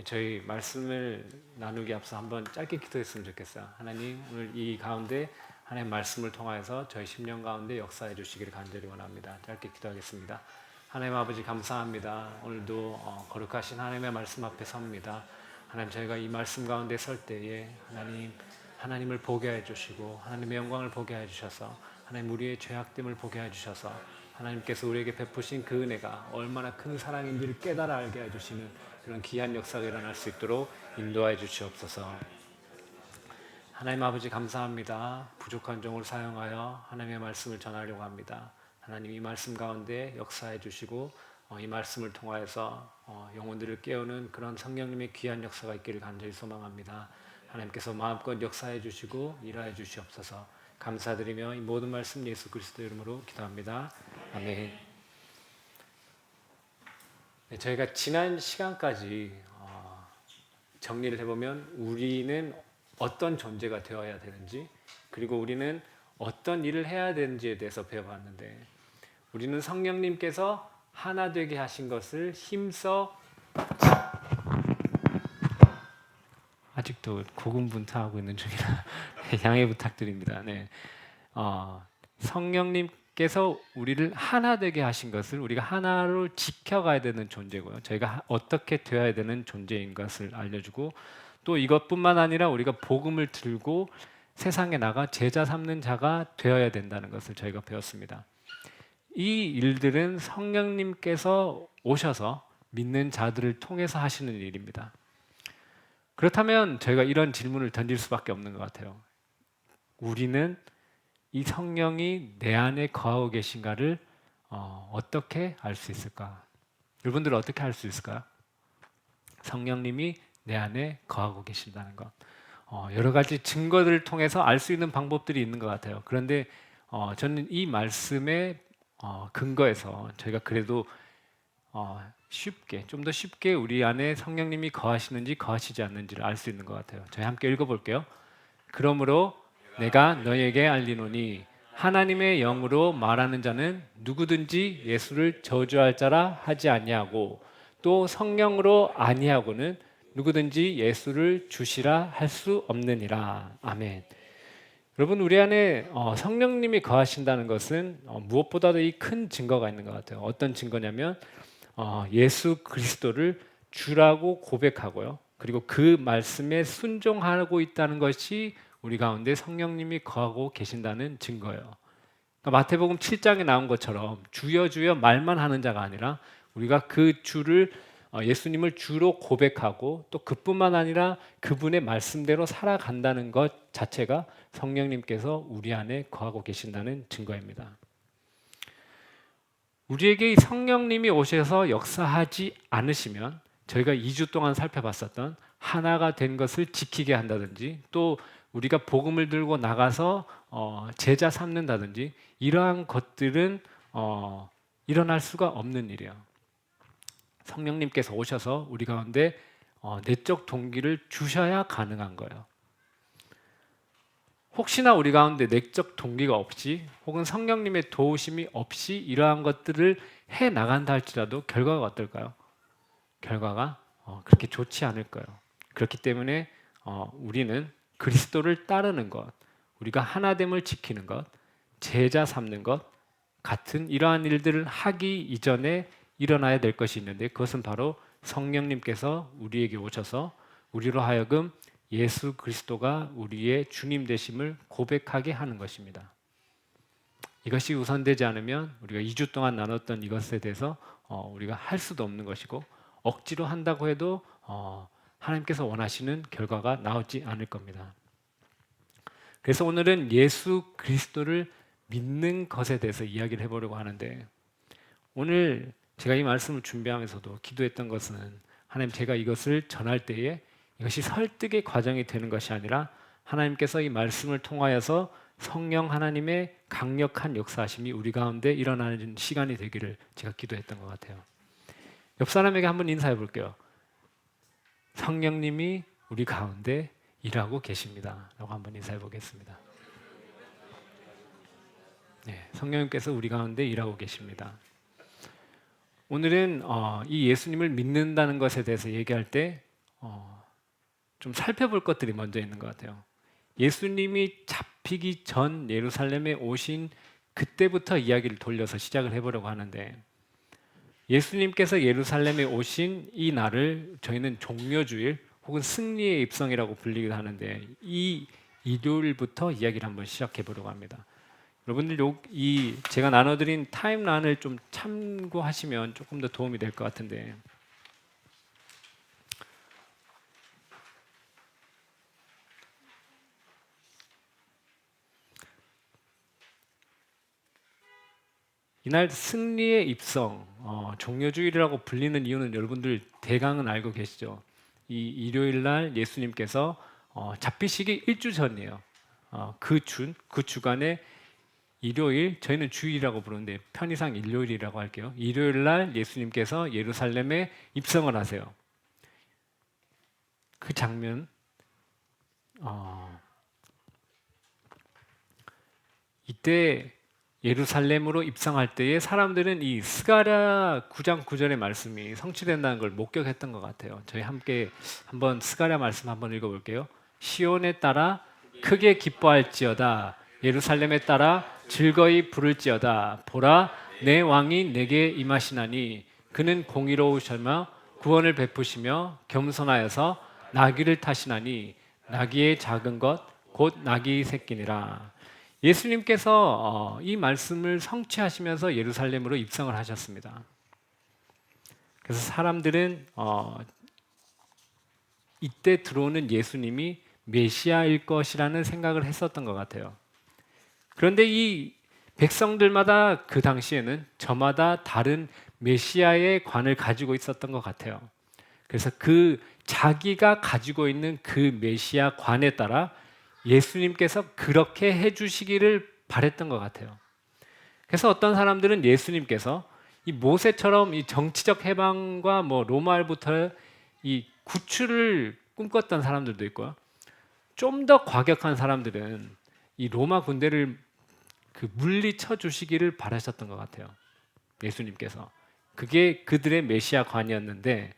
저희 말씀을 나누기 앞서 한번 짧게 기도했으면 좋겠어요. 하나님, 오늘 이 가운데 하나님 말씀을 통하여서 저희 10년 가운데 역사해 주시기를 간절히 원합니다. 짧게 기도하겠습니다. 하나님 아버지 감사합니다. 오늘도 거룩하신 하나님의 말씀 앞에 섭니다. 하나님, 저희가 이 말씀 가운데 설 때에 하나님을 보게 해 주시고 하나님의 영광을 보게 해 주셔서 하나님 우리의 죄악됨을 보게 해 주셔서 하나님께서 우리에게 베푸신 그 은혜가 얼마나 큰 사랑인지를 깨달아 알게 해 주시는 그런 귀한 역사가 일어날 수 있도록 인도하여 주시옵소서. 하나님 아버지 감사합니다. 부족한 종을 사용하여 하나님의 말씀을 전하려고 합니다. 하나님 이 말씀 가운데 역사해 주시고 이 말씀을 통하여서 영혼들을 깨우는 그런 성령님의 귀한 역사가 있기를 간절히 소망합니다. 하나님께서 마음껏 역사해 주시고 일하여 주시옵소서. 감사드리며 이 모든 말씀 예수 그리스도 이름으로 기도합니다. 아멘. 네, 저희가 지난 시간까지 정리를 해보면 우리는 어떤 존재가 되어야 되는지, 그리고 우리는 어떤 일을 해야 되는지에 대해서 배워봤는데, 우리는 성령님께서 하나 되게 하신 것을 힘써, 아직도 고군분투하고 있는 중이라 양해 부탁드립니다. 네. 성령님께서 우리를 하나 되게 하신 것을 우리가 하나로 지켜가야 되는 존재고요. 저희가 어떻게 되어야 되는 존재인 것을 알려주고, 또 이것뿐만 아니라 우리가 복음을 들고 세상에 나가 제자 삼는 자가 되어야 된다는 것을 저희가 배웠습니다. 이 일들은 성령님께서 오셔서 믿는 자들을 통해서 하시는 일입니다. 그렇다면 저희가 이런 질문을 던질 수밖에 없는 것 같아요. 우리는 이 성령이 내 안에 거하고 계신가를 어떻게 알 수 있을까? 여러분들은 어떻게 알 수 있을까요? 성령님이 내 안에 거하고 계신다는 것. 여러 가지 증거들을 통해서 알 수 있는 방법들이 있는 것 같아요. 그런데 저는 이 말씀의 근거에서 저희가 그래도 좀 더 쉽게 우리 안에 성령님이 거하시는지 거하시지 않는지를 알 수 있는 것 같아요. 저희 함께 읽어볼게요. 그러므로 내가 너희에게 알리노니 하나님의 영으로 말하는 자는 누구든지 예수를 저주할 자라 하지 아니하고, 또 성령으로 아니하고는 누구든지 예수를 주시라 할 수 없느니라. 아멘. 여러분, 우리 안에 성령님이 거하신다는 것은 무엇보다도 이 큰 증거가 있는 것 같아요. 어떤 증거냐면 예수 그리스도를 주라고 고백하고요. 그리고 그 말씀에 순종하고 있다는 것이 우리 가운데 성령님이 거하고 계신다는 증거예요. 그러니까 마태복음 7장에 나온 것처럼 주여 주여 말만 하는 자가 아니라 우리가 그 주를 예수님을 주로 고백하고, 또 그뿐만 아니라 그분의 말씀대로 살아간다는 것 자체가 성령님께서 우리 안에 거하고 계신다는 증거입니다. 우리에게 성령님이 오셔서 역사하지 않으시면 저희가 2주 동안 살펴봤었던 하나가 된 것을 지키게 한다든지, 또 우리가 복음을 들고 나가서 제자 삼는다든지, 이러한 것들은 일어날 수가 없는 일이에요. 성령님께서 오셔서 우리 가운데 내적 동기를 주셔야 가능한 거예요. 혹시나 우리 가운데 내적 동기가 없이, 혹은 성령님의 도우심이 없이 이러한 것들을 해 나간다 할지라도 결과가 어떨까요? 결과가 그렇게 좋지 않을 거예요. 그렇기 때문에 우리는 그리스도를 따르는 것, 우리가 하나됨을 지키는 것, 제자 삼는 것 같은 이러한 일들을 하기 이전에 일어나야 될 것이 있는데, 그것은 바로 성령님께서 우리에게 오셔서 우리로 하여금 예수 그리스도가 우리의 주님 되심을 고백하게 하는 것입니다. 이것이 우선되지 않으면 우리가 2주 동안 나눴던 이것에 대해서 우리가 할 수도 없는 것이고, 억지로 한다고 해도 하나님께서 원하시는 결과가 나오지 않을 겁니다. 그래서 오늘은 예수 그리스도를 믿는 것에 대해서 이야기를 해보려고 하는데, 오늘 제가 이 말씀을 준비하면서도 기도했던 것은, 하나님, 제가 이것을 전할 때에 이것이 설득의 과정이 되는 것이 아니라 하나님께서 이 말씀을 통하여서 성령 하나님의 강력한 역사하심이 우리 가운데 일어나는 시간이 되기를 제가 기도했던 것 같아요. 옆 사람에게 한번 인사해 볼게요. 성령님이 우리 가운데 일하고 계십니다 라고 한번 인사해 보겠습니다. 네, 성령님께서 우리 가운데 일하고 계십니다. 오늘은 이 예수님을 믿는다는 것에 대해서 얘기할 때 좀 살펴볼 것들이 먼저 있는 것 같아요. 예수님이 잡히기 전 예루살렘에 오신 그때부터 이야기를 돌려서 시작을 해보려고 하는데, 예수님께서 예루살렘에 오신 이 날을 저희는 종려주일 혹은 승리의 입성이라고 불리기도 하는데, 이 일요일부터 이야기를 한번 시작해 보려고 합니다. 여러분들 이 제가 나눠드린 타임라인을 좀 참고하시면 조금 더 도움이 될 것 같은데, 이날 승리의 입성, 종려주일이라고 불리는 이유는 여러분들 대강은 알고 계시죠? 이 일요일 날 예수님께서 잡히시기 일주 전이에요. 그 주간에 일요일, 저희는 주일이라고 부르는데 편의상 일요일이라고 할게요. 일요일 날 예수님께서 예루살렘에 입성을 하세요. 그 장면, 이때 예루살렘으로 입성할 때에 사람들은 이 스가랴 9장 9절의 말씀이 성취된다는 걸 목격했던 것 같아요. 저희 함께 한번 스가랴 말씀 한번 읽어볼게요. 시온에 따라 크게 기뻐할지어다. 예루살렘에 따라 즐거이 부를지어다. 보라, 내 왕이 내게 임하시나니 그는 공의로우시며 구원을 베푸시며 겸손하여서 나귀를 타시나니 나귀의 작은 것 곧 나귀 새끼니라. 예수님께서 이 말씀을 성취하시면서 예루살렘으로 입성을 하셨습니다. 그래서 사람들은 이때 들어오는 예수님이 메시아일 것이라는 생각을 했었던 것 같아요. 그런데 이 백성들마다 그 당시에는 저마다 다른 메시아의 관을 가지고 있었던 것 같아요. 그래서 그 자기가 가지고 있는 그 메시아 관에 따라 예수님께서 그렇게 해주시기를 바랬던 것 같아요. 그래서 어떤 사람들은 예수님께서 이 모세처럼 이 정치적 해방과 뭐 로마로부터 이 구출을 꿈꿨던 사람들도 있고요. 좀 더 과격한 사람들은 이 로마 군대를 물리쳐 주시기를 바라셨던 것 같아요. 예수님께서. 그게 그들의 메시아 관이었는데,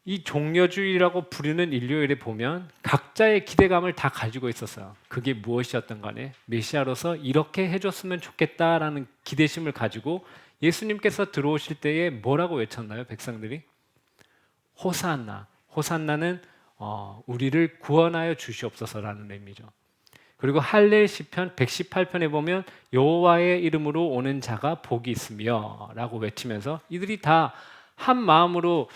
이 종려주일이라고 부르는 일요일에 보면 각자의 기대감을 다 가지고 있었어요. 그게 무엇이었던 간에 메시아로서 이렇게 해줬으면 좋겠다라는 기대심을 가지고 예수님께서 들어오실 때에 뭐라고 외쳤나요? 백성들이? 호산나. 호산나는 우리를 구원하여 주시옵소서라는 의미죠. 그리고 할례 시편 118편에 보면 여호와의 이름으로 오는 자가 복이 있으며 라고 외치면서 이들이 다 한 마음으로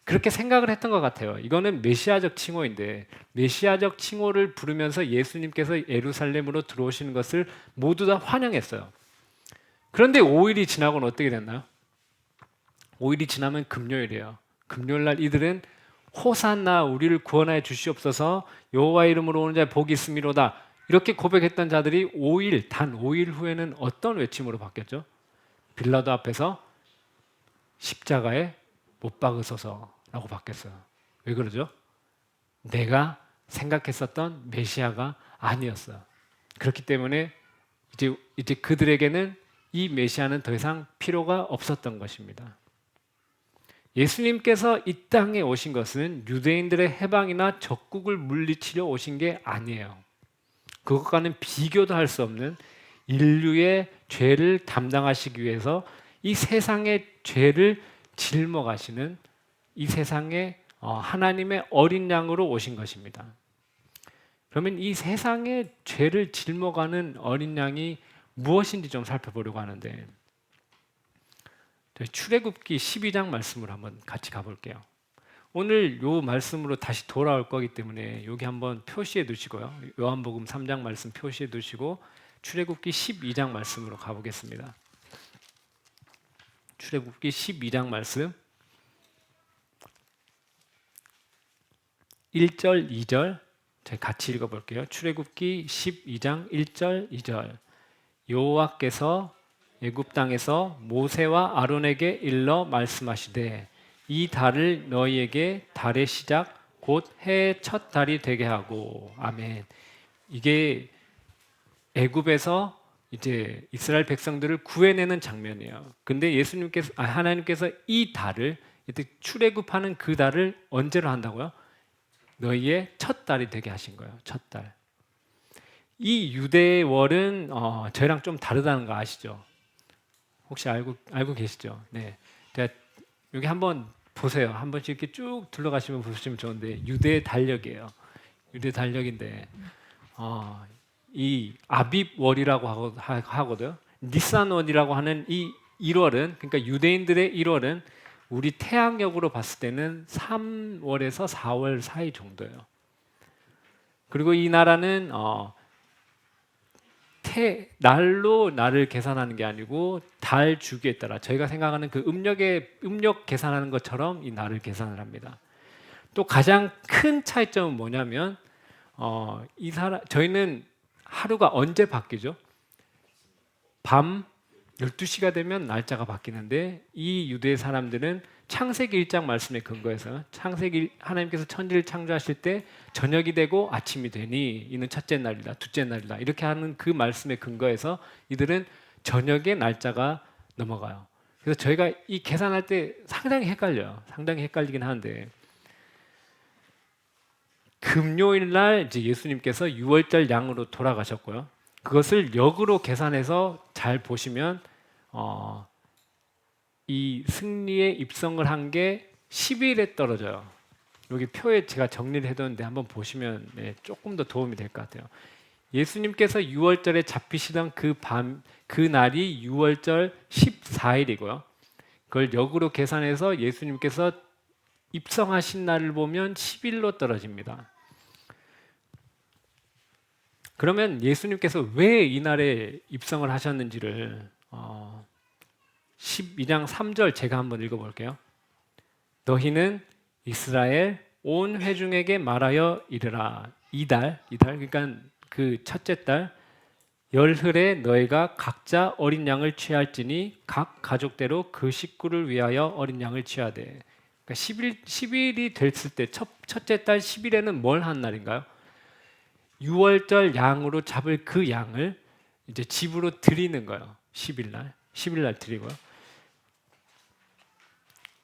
그렇게 생각을 했던 것 같아요. 이거는 메시아적 칭호인데, 메시아적 칭호를 부르면서 예수님께서 예루살렘으로 들어오시는 것을 모두 다 환영했어요. 그런데 5일이 지나고는 어떻게 됐나요? 5일이 지나면 금요일이에요. 금요일 날 이들은 호산나 우리를 구원하여 주시옵소서 여호와의 이름으로 오는 자의 복이 있음이로다 이렇게 고백했던 자들이 단 5일 후에는 어떤 외침으로 바뀌었죠? 빌라도 앞에서 십자가에 못 박으소서라고 바뀌었어요. 왜 그러죠? 내가 생각했었던 메시아가 아니었어요. 그렇기 때문에 이제 그들에게는 이 메시아는 더 이상 필요가 없었던 것입니다. 예수님께서 이 땅에 오신 것은 유대인들의 해방이나 적국을 물리치려 오신 게 아니에요. 그것과는 비교도 할 수 없는 인류의 죄를 담당하시기 위해서 이 세상의 죄를 짊어가시는 이 세상에 하나님의 어린 양으로 오신 것입니다. 그러면 이 세상의 죄를 짊어가는 어린 양이 무엇인지 좀 살펴보려고 하는데, 저희 출애굽기 12장 말씀으로 한번 같이 가볼게요. 오늘 요 말씀으로 다시 돌아올 거기 때문에 여기 한번 표시해 두시고요. 요한복음 3장 말씀 표시해 두시고 출애굽기 12장 말씀으로 가보겠습니다. 출애굽기 12장 말씀 1절 2절 저희 같이 읽어볼게요. 출애굽기 12장 1절 2절 여호와께서 애굽 땅에서 모세와 아론에게 일러 말씀하시되 이 달을 너희에게 달의 시작 곧 해의 첫 달이 되게 하고. 아멘. 이게 애굽에서 이제 이스라엘 백성들을 구해내는 장면이에요. 근데 하나님께서 이 달을 이때 출애굽하는 그 달을 언제로 한다고요? 너희의 첫 달이 되게 하신 거예요. 첫 달. 이 유대월은 저희랑 좀 다르다는 거 아시죠? 혹시 알고 계시죠? 네. 제가 여기 한번 보세요. 한 번씩 이렇게 쭉 둘러가시면 보시면 좋은데 유대 달력이에요. 유대 달력인데 이 아빕월이라고 하거든요. 니산월이라고 하는 이 1월은 그러니까 유대인들의 1월은 우리 태양력으로 봤을 때는 3월에서 4월 사이 정도예요. 그리고 이 나라는 날로 날을 계산하는 게 아니고 달 주기에 따라 저희가 생각하는 그 음력 계산하는 것처럼 이 날을 계산을 합니다. 또 가장 큰 차이점은 뭐냐면 저희는 하루가 언제 바뀌죠? 밤 12시가 되면 날짜가 바뀌는데 이 유대 사람들은 창세기 1장 말씀에 근거해서 창세기 하나님께서 천지를 창조하실 때 저녁이 되고 아침이 되니 이는 첫째 날이다 둘째 날이다 이렇게 하는 그 말씀에 근거해서 이들은 저녁에 날짜가 넘어가요. 그래서 저희가 이 계산할 때 상당히 헷갈려요. 상당히 헷갈리긴 하는데 금요일 날 이제 예수님께서 유월절 양으로 돌아가셨고요. 그것을 역으로 계산해서 잘 보시면 이 승리에 입성을 한 게 10일에 떨어져요. 여기 표에 제가 정리를 해뒀는데 한번 보시면 조금 더 도움이 될 것 같아요. 예수님께서 6월절에 잡히시던 그 날이 6월절 14일이고요. 그걸 역으로 계산해서 예수님께서 입성하신 날을 보면 10일로 떨어집니다. 그러면 예수님께서 왜 이 날에 입성을 하셨는지를 12장 3절 제가 한번 읽어볼게요. 너희는 이스라엘 온 회중에게 말하여 이르라. 이달 그러니까 그 첫째 달 열흘에 너희가 각자 어린 양을 취할지니 각 가족대로 그 식구를 위하여 어린 양을 취하되. 그러니까 10일이 됐을 때 첫째 달 10일에는 뭘 한 날인가요? 6월절 양으로 잡을 그 양을 이제 집으로 드리는 거예요. 10일 날 드리고요.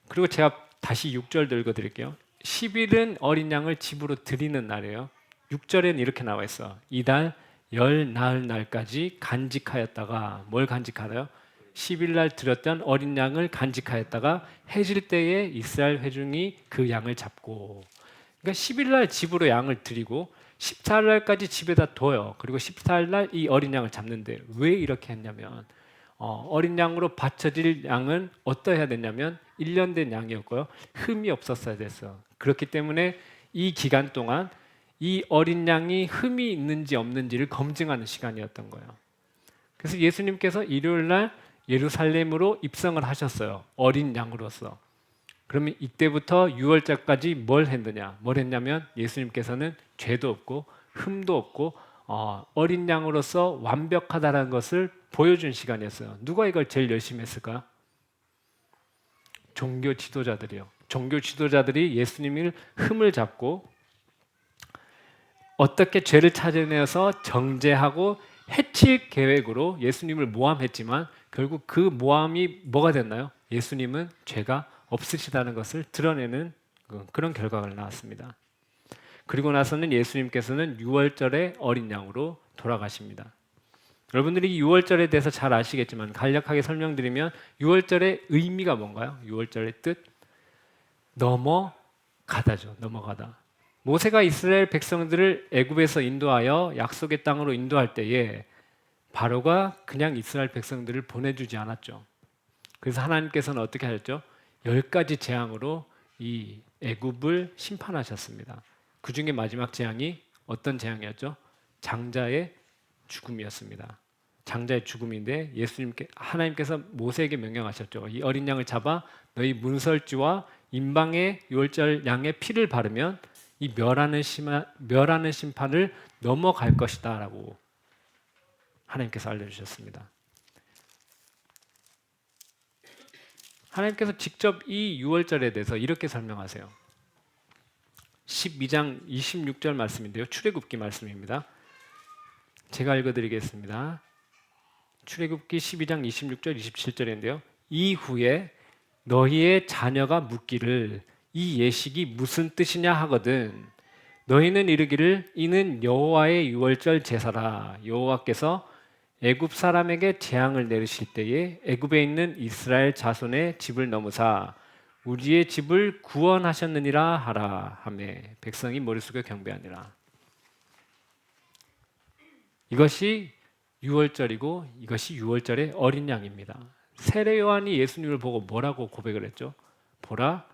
그리고 제가 다시 6절 읽어드릴게요. 10일은 어린 양을 집으로 드리는 날이에요. 6절에는 이렇게 나와 있어. 이달 열 나흘 날까지 간직하였다가 뭘 간직하나요? 10일 날 드렸던 어린 양을 간직하였다가 해질 때에 이스라엘 회중이 그 양을 잡고 그러니까 10일 날 집으로 양을 드리고 14일 날까지 집에다 둬요. 그리고 14일 날 이 어린 양을 잡는데 왜 이렇게 했냐면 어린 양으로 바쳐질 양은 어떠해야 됐냐면 1년 된 양이었고요. 흠이 없었어야 됐어. 그렇기 때문에 이 기간 동안 이 어린 양이 흠이 있는지 없는지를 검증하는 시간이었던 거예요. 그래서 예수님께서 일요일 날 예루살렘으로 입성을 하셨어요. 어린 양으로서. 그러면 이때부터 6월절까지 뭘 했냐면 예수님께서는 죄도 없고 흠도 없고 어린 양으로서 완벽하다는 것을 보여준 시간이었어요. 누가 이걸 제일 열심히 했을까요? 종교 지도자들이요. 종교 지도자들이 예수님을 흠을 잡고 어떻게 죄를 찾아내서 정죄하고 해칠 계획으로 예수님을 모함했지만 결국 그 모함이 뭐가 됐나요? 예수님은 죄가 없으시다는 것을 드러내는 그런 결과가 나왔습니다. 그리고 나서는 예수님께서는 6월절에 어린 양으로 돌아가십니다. 여러분들이 6월절에 대해서 잘 아시겠지만 간략하게 설명드리면 6월절의 의미가 뭔가요? 6월절의 뜻? 넘어가다죠. 넘어가다. 모세가 이스라엘 백성들을 애굽에서 인도하여 약속의 땅으로 인도할 때에 바로가 그냥 이스라엘 백성들을 보내주지 않았죠. 그래서 하나님께서는 어떻게 하셨죠? 10가지 재앙으로 이 애굽을 심판하셨습니다. 그 중에 마지막 재앙이 어떤 재앙이었죠? 장자의 죽음이었습니다. 장자의 죽음인데 하나님께서 모세에게 명령하셨죠. 이 어린 양을 잡아 너희 문설주와 임방의 유월절 양의 피를 바르면 이 멸하는 심판을 넘어갈 것이다 라고 하나님께서 알려주셨습니다. 하나님께서 직접 이 유월절에 대해서 이렇게 설명하세요. 12장 26절 말씀인데요. 출애굽기 말씀입니다. 제가 읽어드리겠습니다. 출애굽기 12장 26절 27절인데요. 이후에 너희의 자녀가 묻기를 이 예식이 무슨 뜻이냐 하거든 너희는 이르기를 이는 여호와의 유월절 제사라. 여호와께서 애굽 사람에게 재앙을 내리실 때에 애굽에 있는 이스라엘 자손의 집을 넘으사 우리의 집을 구원하셨느니라 하라 하매 백성이 머릿속에 경배하니라. 이것이 유월절이고 이것이 유월절의 어린 양입니다. 세례 요한이 예수님을 보고 뭐라고 고백을 했죠? 보라,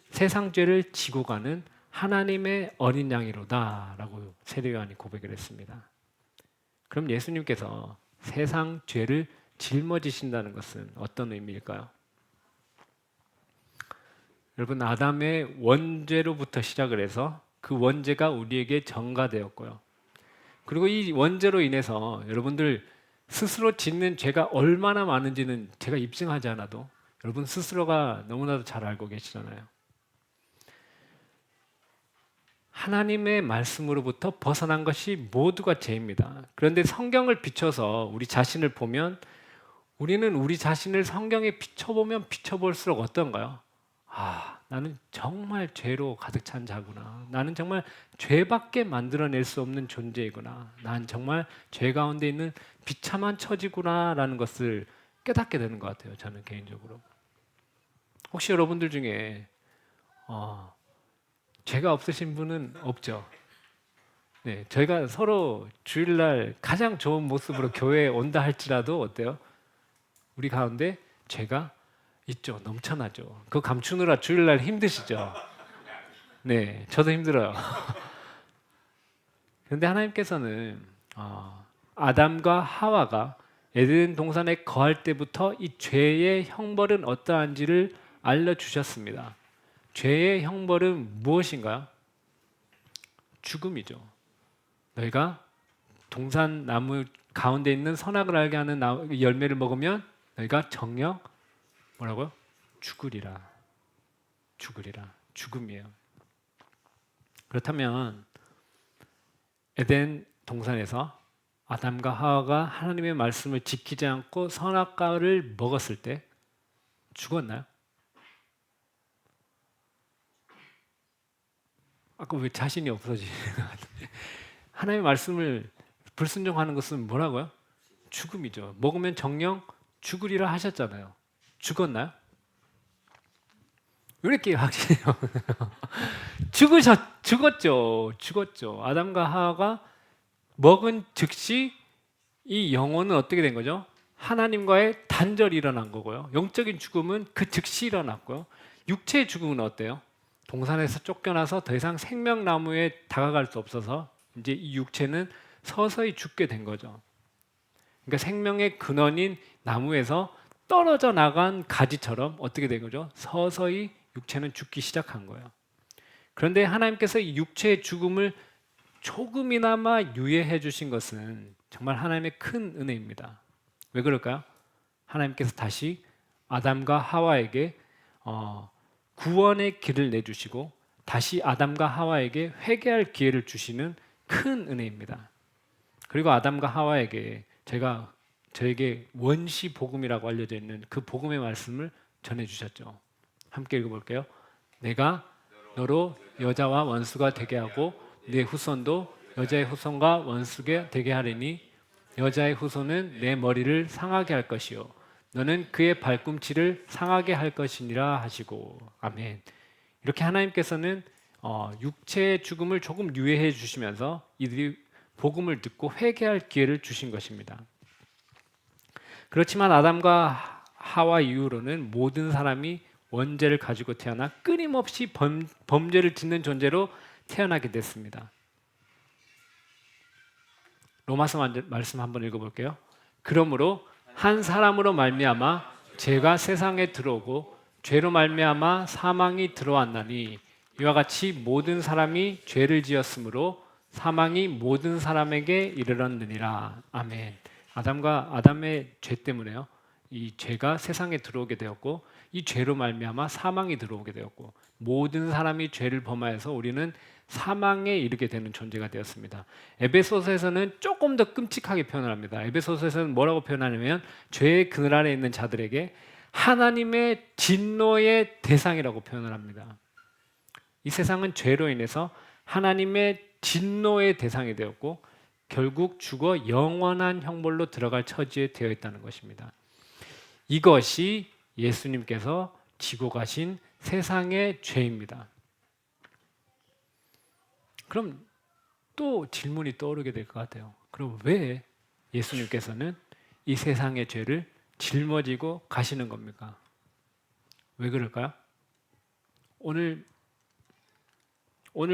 세상 죄를 지고 가는 하나님의 어린 양이로다라고 세례 요한이 고백을 했습니다. 그럼 예수님께서 세상 죄를 짊어지신다는 것은 어떤 의미일까요? 여러분, 아담의 원죄로부터 시작을 해서 그 원죄가 우리에게 전가되었고요. 그리고 이 원죄로 인해서 여러분들 스스로 짓는 죄가 얼마나 많은지는 제가 입증하지 않아도 여러분 스스로가 너무나도 잘 알고 계시잖아요. 하나님의 말씀으로부터 벗어난 것이 모두가 죄입니다. 그런데 성경을 비춰서 우리 자신을 보면 우리는 우리 자신을 성경에 비춰보면 비춰볼수록 어떤가요? 아, 나는 정말 죄로 가득 찬 자구나. 나는 정말 죄밖에 만들어낼 수 없는 존재이구나. 난 정말 죄 가운데 있는 비참한 처지구나라는 것을 깨닫게 되는 것 같아요. 저는 개인적으로. 혹시 여러분들 중에 죄가 없으신 분은 없죠? 네, 저희가 서로 주일날 가장 좋은 모습으로 교회에 온다 할지라도 어때요? 우리 가운데 죄가 있죠. 넘쳐나죠. 그거 감추느라 주일날 힘드시죠? 네, 저도 힘들어요. 그런데 하나님께서는 아담과 하와가 에덴 동산에 거할 때부터 이 죄의 형벌은 어떠한지를 알려주셨습니다. 죄의 형벌은 무엇인가요? 죽음이죠. 너희가 동산 나무 가운데 있는 선악을 알게 하는 열매를 먹으면 너희가 정녕 뭐라고요? 죽으리라. 죽음이에요. 그렇다면 에덴 동산에서 아담과 하와가 하나님의 말씀을 지키지 않고 선악과를 먹었을 때 죽었나요? 아까 왜 자신이 없어지는 것 같은데 하나님의 말씀을 불순종하는 것은 뭐라고요? 죽음이죠. 먹으면 정녕 죽으리라 하셨잖아요. 죽었나요? 왜 이렇게 확신해요? 죽었죠. 아담과 하와가 먹은 즉시 이 영혼은 어떻게 된 거죠? 하나님과의 단절이 일어난 거고요. 영적인 죽음은 그 즉시 일어났고요. 육체의 죽음은 어때요? 동산에서 쫓겨나서 더 이상 생명나무에 다가갈 수 없어서 이제 이 육체는 서서히 죽게 된 거죠. 그러니까 생명의 근원인 나무에서 떨어져 나간 가지처럼 어떻게 된 거죠? 서서히 육체는 죽기 시작한 거예요. 그런데 하나님께서 이 육체의 죽음을 조금이나마 유예해 주신 것은 정말 하나님의 큰 은혜입니다. 왜 그럴까요? 하나님께서 다시 아담과 하와에게 구원의 길을 내주시고 다시 아담과 하와에게 회개할 기회를 주시는 큰 은혜입니다. 그리고 아담과 하와에게 저에게 원시 복음이라고 알려져 있는 그 복음의 말씀을 전해주셨죠. 함께 읽어볼게요. 내가 너로 여자와 원수가 되게 하고 내 후손도 여자의 후손과 원수가 되게 하리니 여자의 후손은 내 머리를 상하게 할 것이요 너는 그의 발꿈치를 상하게 할 것이니라 하시고 아멘. 이렇게 하나님께서는 육체의 죽음을 조금 유예해 주시면서 이들이 복음을 듣고 회개할 기회를 주신 것입니다. 그렇지만 아담과 하와 이후로는 모든 사람이 원죄를 가지고 태어나 끊임없이 범죄를 짓는 존재로 태어나게 됐습니다. 로마서 말씀 한번 읽어볼게요. 그러므로 한 사람으로 말미암아 죄가 세상에 들어오고 죄로 말미암아 사망이 들어왔나니 이와 같이 모든 사람이 죄를 지었으므로 사망이 모든 사람에게 이르렀느니라. 아멘. 아담의 죄 때문에요. 이 죄가 세상에 들어오게 되었고 이 죄로 말미암아 사망이 들어오게 되었고 모든 사람이 죄를 범하여서 우리는 사망에 이르게 되는 존재가 되었습니다. 에베소서에서는 조금 더 끔찍하게 표현을 합니다. 에베소서에서는 뭐라고 표현하냐면 죄의 그늘 아래 있는 자들에게 하나님의 진노의 대상이라고 표현을 합니다. 이 세상은 죄로 인해서 하나님의 진노의 대상이 되었고 결국 죽어 영원한 형벌로 들어갈 처지에 되어 있다는 것입니다. 이것이 예수님께서 지고 가신 세상의 죄입니다. 그럼 또 질문이 떠오르게 될 것 같아요. 그럼 왜 예수님께서는 이 세상의 죄를 짊어지고 가시는 겁니까? 왜 그럴까요? 오늘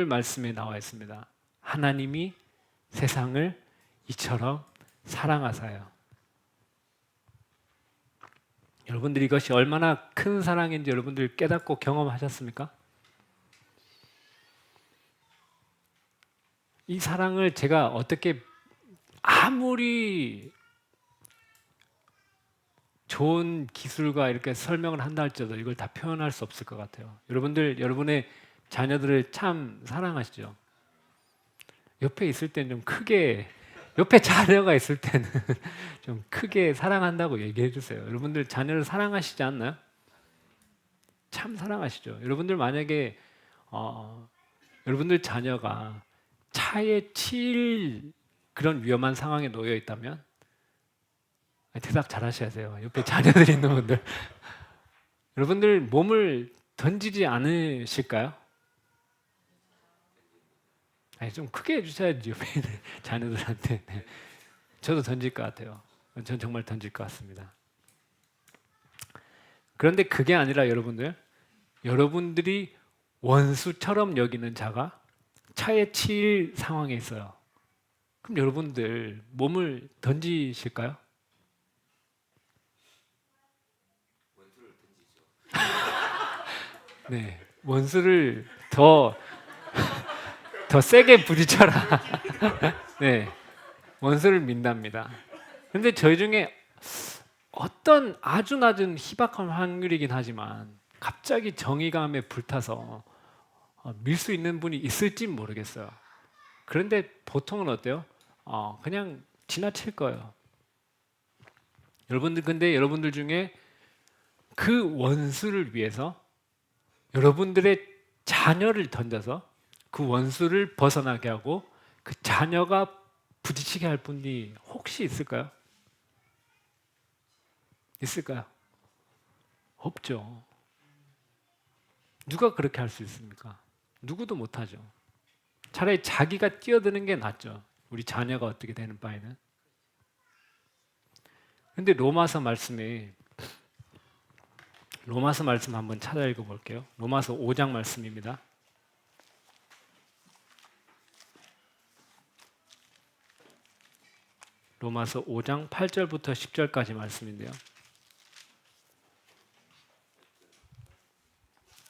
말씀에 나와 있습니다. 하나님이 세상을 이처럼 사랑하사요. 여러분들이 이것이 얼마나 큰 사랑인지 여러분들 깨닫고 경험하셨습니까? 이 사랑을 제가 어떻게 아무리 좋은 기술과 이렇게 설명을 한다 할지라도 이걸 다 표현할 수 없을 것 같아요. 여러분들 여러분의 자녀들을 참 사랑하시죠? 옆에 있을 때는 좀 크게 옆에 자녀가 있을 때는 좀 크게 사랑한다고 얘기해 주세요. 여러분들 자녀를 사랑하시지 않나요? 참 사랑하시죠. 여러분들 만약에 여러분들 자녀가 차에 치일 그런 위험한 상황에 놓여 있다면 대답 잘 하셔야 돼요. 옆에 자녀들이 있는 분들 여러분들 몸을 던지지 않으실까요? 아니, 좀 크게 해주셔야지 옆에 있는 자녀들한테. 네. 저도 던질 것 같아요. 전 정말 던질 것 같습니다. 그런데 그게 아니라 여러분들이 원수처럼 여기는 자가 차에 치일 상황에 있어요. 그럼 여러분들 몸을 던지실까요? 네, 원수를 더 세게 부딪혀라. 네, 원수를 민답니다. 근데 저희 중에 어떤 아주 낮은 희박한 확률이긴 하지만 갑자기 정의감에 불타서 밀 수 있는 분이 있을지 모르겠어요. 그런데 보통은 어때요? 그냥 지나칠 거예요. 근데 여러분들 중에 그 원수를 위해서 여러분들의 자녀를 던져서 그 원수를 벗어나게 하고 그 자녀가 부딪히게 할 분이 혹시 있을까요? 있을까요? 없죠. 누가 그렇게 할 수 있습니까? 누구도 못하죠. 차라리 자기가 뛰어드는 게 낫죠. 우리 자녀가 어떻게 되는 바에는. 근데 로마서 말씀 한번 찾아 읽어볼게요. 로마서 5장 말씀입니다. 로마서 5장 8절부터 10절까지 말씀인데요.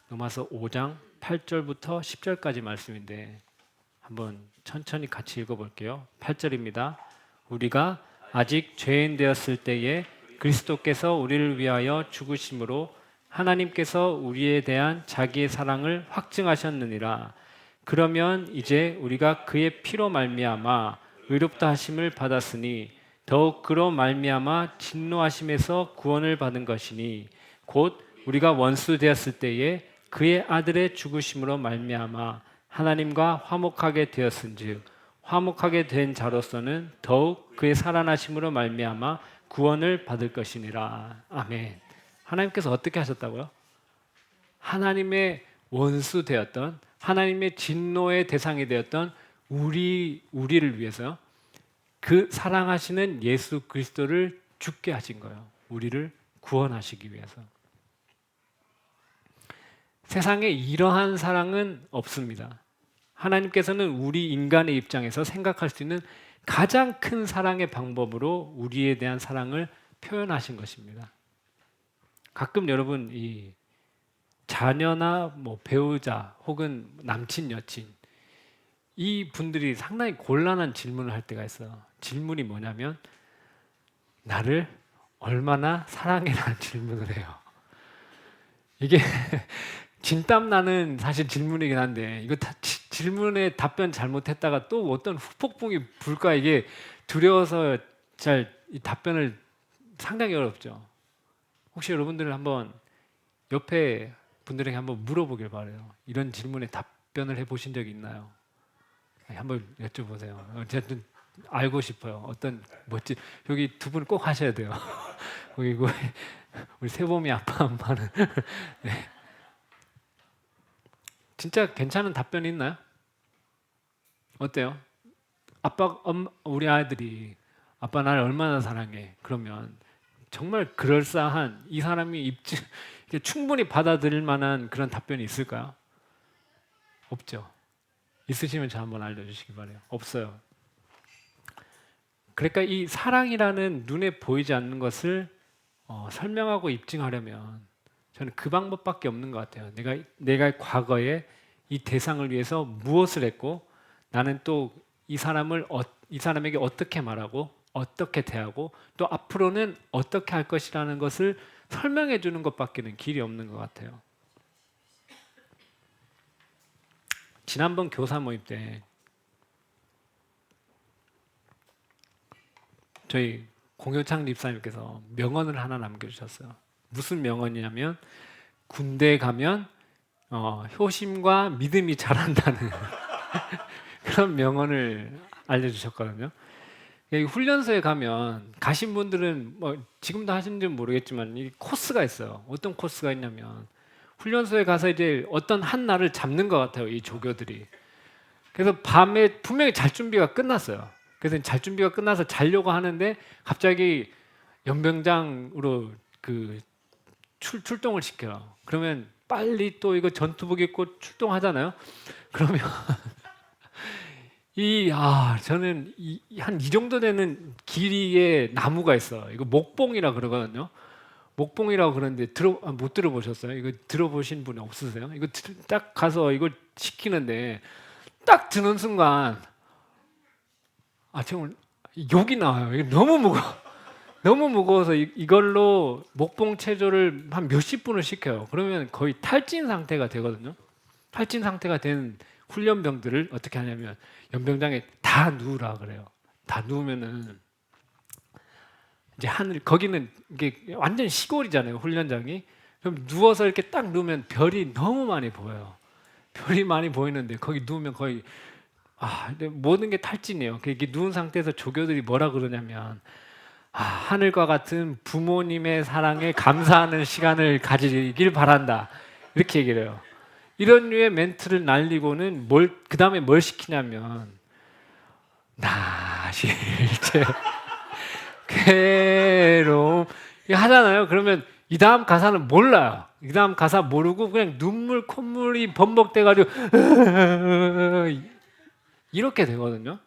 로마서 5장 8절부터 10절까지 말씀인데 한번 천천히 같이 읽어볼게요. 8절입니다. 우리가 아직 죄인 되었을 때에 그리스도께서 우리를 위하여 죽으심으로 하나님께서 우리에 대한 자기의 사랑을 확증하셨느니라. 그러면 이제 우리가 그의 피로 말미암아 의롭다 하심을 받았으니 더욱 그로 말미암아 진노하심에서 구원을 받은 것이니 곧 우리가 원수 되었을 때에 그의 아들의 죽으심으로 말미암아 하나님과 화목하게 되었은즉 화목하게 된 자로서는 더욱 그의 살아나심으로 말미암아 구원을 받을 것이니라. 아멘. 하나님께서 어떻게 하셨다고요? 하나님의 원수 되었던 하나님의 진노의 대상이 되었던 우리를 위해서 그 사랑하시는 예수 그리스도를 죽게 하신 거예요. 우리를 구원하시기 위해서. 세상에 이러한 사랑은 없습니다. 하나님께서는 우리 인간의 입장에서 생각할 수 있는 가장 큰 사랑의 방법으로 우리에 대한 사랑을 표현하신 것입니다. 가끔 여러분 이 자녀나 배우자 혹은 남친 여친 이 분들이 상당히 곤란한 질문을 할 때가 있어요. 질문이 뭐냐면 나를 얼마나 사랑해라는 질문을 해요. 이게 진땀 나는 사실 질문이긴 한데 이거 질문에 답변 잘못했다가 또 어떤 후폭풍이 불까 이게 두려워서 잘 이 답변을 상당히 어렵죠. 혹시 여러분들은 한번 옆에 분들에게 한번 물어보길 바래요. 이런 질문에 답변을 해보신 적이 있나요? 한번 여쭤보세요. 어쨌든 알고 싶어요. 어떤 멋진 여기 두 분 꼭 하셔야 돼요. 그리고 우리 세범이 아빠 엄마는 네. 진짜 괜찮은 답변이 있나요? 어때요? 우리 아이들이 아빠 나를 얼마나 사랑해? 그러면 정말 그럴싸한 이 사람이 충분히 받아들일 만한 그런 답변이 있을까요? 없죠. 있으시면 저 한번 알려주시기 바래요. 없어요. 그러니까 이 사랑이라는 눈에 보이지 않는 것을 설명하고 입증하려면 저는 그 방법밖에 없는 것 같아요. 내가 과거에 이 대상을 위해서 무엇을 했고 나는 또 이 사람에게 어떻게 말하고 어떻게 대하고 또 앞으로는 어떻게 할 것이라는 것을 설명해 주는 것밖에는 길이 없는 것 같아요. 지난번 교사 모임 때 저희 공효창 집사님께서 명언을 하나 남겨주셨어요. 무슨 명언이냐면 군대에 가면 효심과 믿음이 자란다는 그런 명언을 알려주셨거든요. 훈련소에 가면 가신 분들은 뭐 지금도 하시는지는 모르겠지만 이 코스가 있어요. 어떤 코스가 있냐면 훈련소에 가서 이제 어떤 한 날을 잡는 것 같아요. 이 조교들이. 그래서 밤에 분명히 잘 준비가 끝났어요. 그래서 잘 준비가 끝나서 자려고 하는데 갑자기 연병장으로 그 출동을 시켜요. 그러면 빨리 또 이거 전투복 입고 출동하잖아요. 그러면 저는 한 이 정도 되는 길이의 나무가 있어. 이거 목봉이라 그러거든요. 목봉이라고 그러는데 못 들어보셨어요? 이거 들어보신 분 없으세요? 이거 딱 가서 이걸 시키는데 딱 드는 순간 정말 욕이 나와요. 이게 너무 무거워. 너무 무거워서 이걸로 목봉 체조를 한 몇십 분을 시켜요. 그러면 거의 탈진 상태가 되거든요. 탈진 상태가 된 훈련병들을 어떻게 하냐면 연병장에 다 누우라 그래요. 다 누우면은 이제 거기는 이게 완전 시골이잖아요. 훈련장이. 그럼 누워서 이렇게 딱 누우면 별이 너무 많이 보여요. 별이 많이 보이는데 거기 누우면 거의 근데 모든 게 탈진이에요. 이렇게 누운 상태에서 조교들이 뭐라 그러냐면 하늘과 같은 부모님의 사랑에 감사하는 시간을 가지길 바란다. 이렇게 얘기를 해요. 이런 류의 멘트를 날리고는 그 다음에 뭘 시키냐면 나 실제 괴로움 이거 하잖아요. 그러면 이 다음 가사는 몰라요. 이 다음 가사 모르고 그냥 눈물 콧물이 범벅돼가지고 이렇게 되거든요.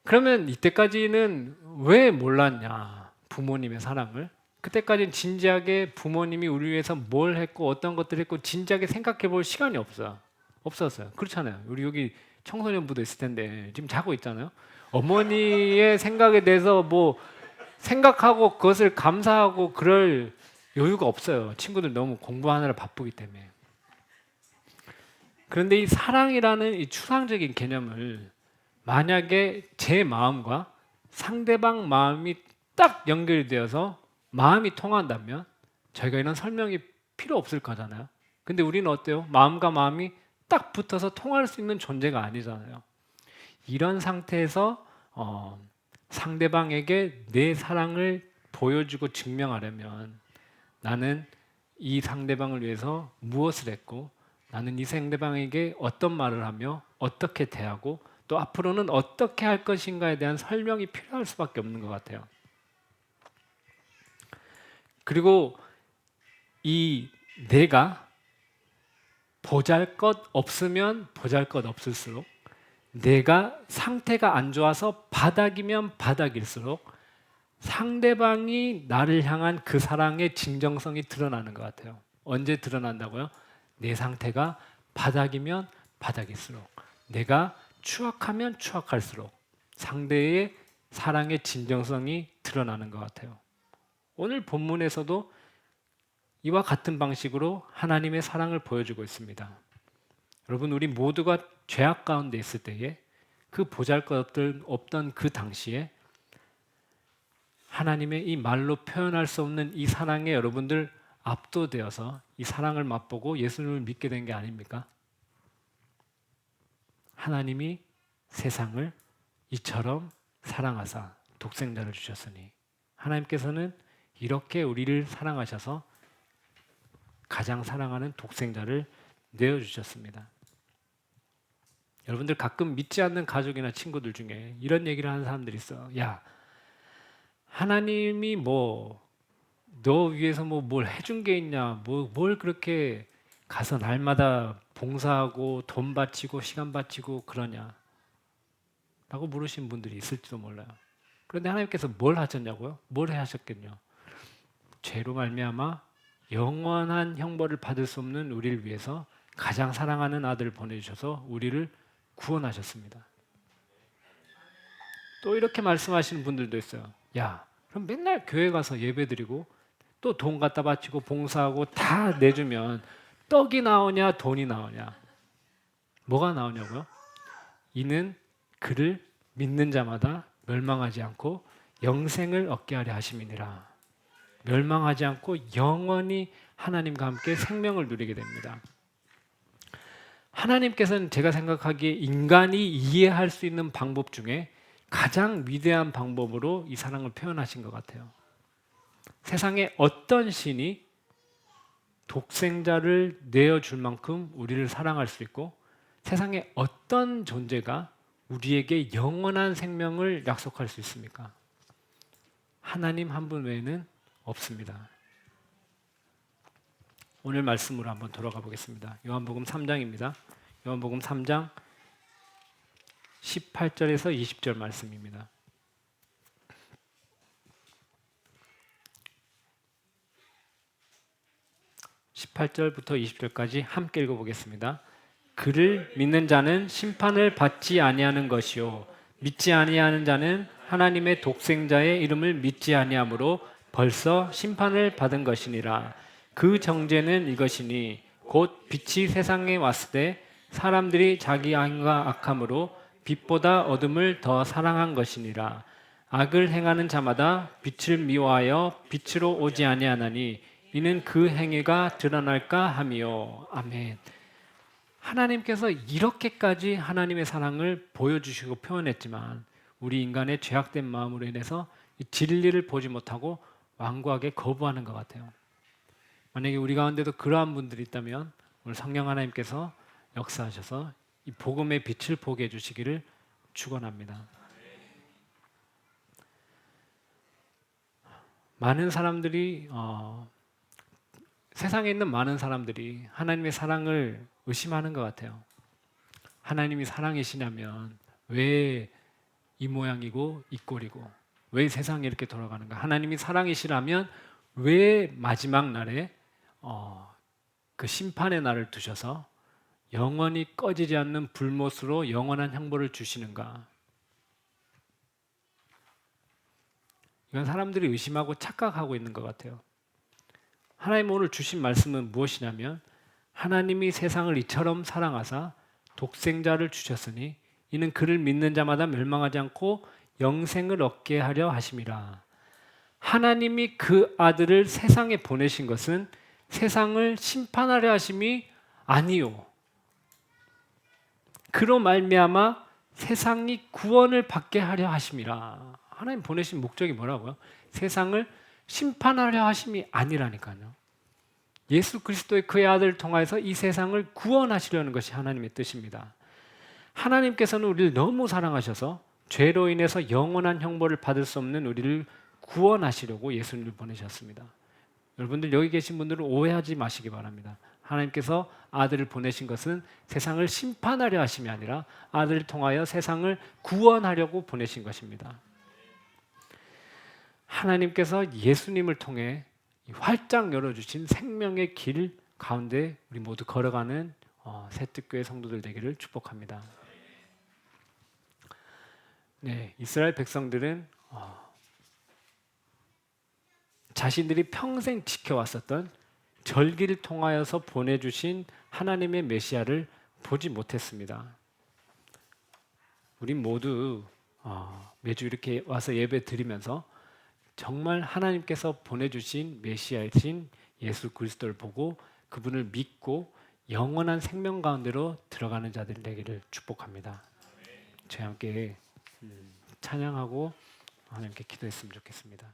그러면 이때까지는 왜 몰랐냐? 부모님의 사랑을. 그때까지는 진지하게 부모님이 우리 위해서 뭘 했고 어떤 것들을 했고 진지하게 생각해 볼 시간이 없었어요. 그렇잖아요. 우리 여기 청소년부도 있을 텐데 지금 자고 있잖아요. 어머니의 생각에 대해서 뭐 생각하고 그것을 감사하고 그럴 여유가 없어요. 친구들 너무 공부하느라 바쁘기 때문에. 그런데 이 사랑이라는 이 추상적인 개념을 만약에 제 마음과 상대방 마음이 딱 연결이 되어서 마음이 통한다면 저희가 이런 설명이 필요 없을 거잖아요. 근데 우리는 어때요? 마음과 마음이 딱 붙어서 통할 수 있는 존재가 아니잖아요. 이런 상태에서 상대방에게 내 사랑을 보여주고 증명하려면 나는 이 상대방을 위해서 무엇을 했고 나는 이 상대방에게 어떤 말을 하며 어떻게 대하고 또 앞으로는 어떻게 할 것인가에 대한 설명이 필요할 수밖에 없는 것 같아요. 그리고 이 내가 보잘것 없으면 보잘것 없을수록 내가 상태가 안 좋아서 바닥이면 바닥일수록 상대방이 나를 향한 그 사랑의 진정성이 드러나는 것 같아요. 언제 드러난다고요? 내 상태가 바닥이면 바닥일수록 내가 추악하면 추악할수록 상대의 사랑의 진정성이 드러나는 것 같아요. 오늘 본문에서도 이와 같은 방식으로 하나님의 사랑을 보여주고 있습니다. 여러분, 우리 모두가 죄악 가운데 있을 때에 그 보잘것없던 그 당시에 하나님의 이 말로 표현할 수 없는 이 사랑에 여러분들 압도되어서 이 사랑을 맛보고 예수님을 믿게 된 게 아닙니까? 하나님이 세상을 이처럼 사랑하사 독생자를 주셨으니 하나님께서는 이렇게 우리를 사랑하셔서 가장 사랑하는 독생자를 내어주셨습니다. 여러분들 가끔 믿지 않는 가족이나 친구들 중에 이런 얘기를 하는 사람들이 있어요. 야, 하나님이 너 위해서 뭘 해준 게 있냐? 뭘 그렇게 가서 날마다 봉사하고 돈 바치고 시간 바치고 그러냐? 라고 물으신 분들이 있을지도 몰라요. 그런데 하나님께서 뭘 하셨냐고요? 뭘 하셨겠냐? 죄로 말미암아 영원한 형벌을 받을 수 없는 우리를 위해서 가장 사랑하는 아들을 보내주셔서 우리를 구원하셨습니다. 또 이렇게 말씀하시는 분들도 있어요. 야, 그럼 맨날 교회 가서 예배드리고 또 돈 갖다 바치고 봉사하고 다 내주면 떡이 나오냐 돈이 나오냐? 뭐가 나오냐고요? 이는 그를 믿는 자마다 멸망하지 않고 영생을 얻게 하려 하심이니라. 멸망하지 않고 영원히 하나님과 함께 생명을 누리게 됩니다. 하나님께서는 제가 생각하기에 인간이 이해할 수 있는 방법 중에 가장 위대한 방법으로 이 사랑을 표현하신 것 같아요. 세상에 어떤 신이 독생자를 내어줄 만큼 우리를 사랑할 수 있고 세상에 어떤 존재가 우리에게 영원한 생명을 약속할 수 있습니까? 하나님 한 분 외에는 없습니다. 오늘 말씀으로 한번 돌아가 보겠습니다. 요한복음 3장입니다. 요한복음 3장 18절에서 20절 말씀입니다. (18절부터) (20절까지) 함께 읽어보겠습니다. 그를 믿는 자는 심판을 받지 아니하는 것이요 믿지 아니하는 자는 하나님의 독생자의 이름을 믿지 아니하므로 벌써 심판을 받은 것이니라. 그 정죄는 이것이니 곧 빛이 세상에 왔을 때 사람들이 자기 악과 악함으로 빛보다 어둠을 더 사랑한 것이니라. 악을 행하는 자마다 빛을 미워하여 빛으로 오지 아니하나니 이는 그 행위가 드러날까 함이요. 아멘. 하나님께서 이렇게까지 하나님의 사랑을 보여주시고 표현했지만 우리 인간의 죄악된 마음으로 인해서 이 진리를 보지 못하고 완고하게 거부하는 것 같아요. 만약에 우리 가운데도 그러한 분들이 있다면 오늘 성령 하나님께서 역사하셔서 이 복음의 빛을 보게 해주시기를 축원합니다. 많은 사람들이 세상에 있는 많은 사람들이 하나님의 사랑을 의심하는 것 같아요. 하나님이 사랑이시냐면 왜 이 모양이고 이 꼴이고 왜 세상이 이렇게 돌아가는가? 하나님이 사랑이시라면 왜 마지막 날에 그 심판의 날을 두셔서 영원히 꺼지지 않는 불못으로 영원한 형벌을 주시는가? 이건 사람들이 의심하고 착각하고 있는 것 같아요. 하나님 오늘 주신 말씀은 무엇이냐면 하나님이 세상을 이처럼 사랑하사 독생자를 주셨으니 이는 그를 믿는 자마다 멸망하지 않고 영생을 얻게 하려 하심이라. 하나님이 그 아들을 세상에 보내신 것은 세상을 심판하려 하심이 아니요. 그로 말미암아 세상이 구원을 받게 하려 하심이라. 하나님 보내신 목적이 뭐라고요? 세상을 심판하려 하심이 아니라니까요. 예수 그리스도의 그의 아들을 통하여서 이 세상을 구원하시려는 것이 하나님의 뜻입니다. 하나님께서는 우리를 너무 사랑하셔서 죄로 인해서 영원한 형벌을 받을 수 없는 우리를 구원하시려고 예수님을 보내셨습니다. 여러분들 여기 계신 분들은 오해하지 마시기 바랍니다. 하나님께서 아들을 보내신 것은 세상을 심판하려 하심이 아니라 아들을 통하여 세상을 구원하려고 보내신 것입니다. 하나님께서 예수님을 통해 활짝 열어주신 생명의 길 가운데 우리 모두 걸어가는 새뜻교회 성도들 되기를 축복합니다. 네, 이스라엘 백성들은 자신들이 평생 지켜왔었던 절기를 통하여서 보내주신 하나님의 메시아를 보지 못했습니다. 우린 모두 매주 이렇게 와서 예배 드리면서 정말 하나님께서 보내주신 메시아이신 예수 그리스도를 보고 그분을 믿고 영원한 생명 가운데로 들어가는 자들이 되기를 축복합니다. 저희 함께 찬양하고 하나님께 기도했으면 좋겠습니다.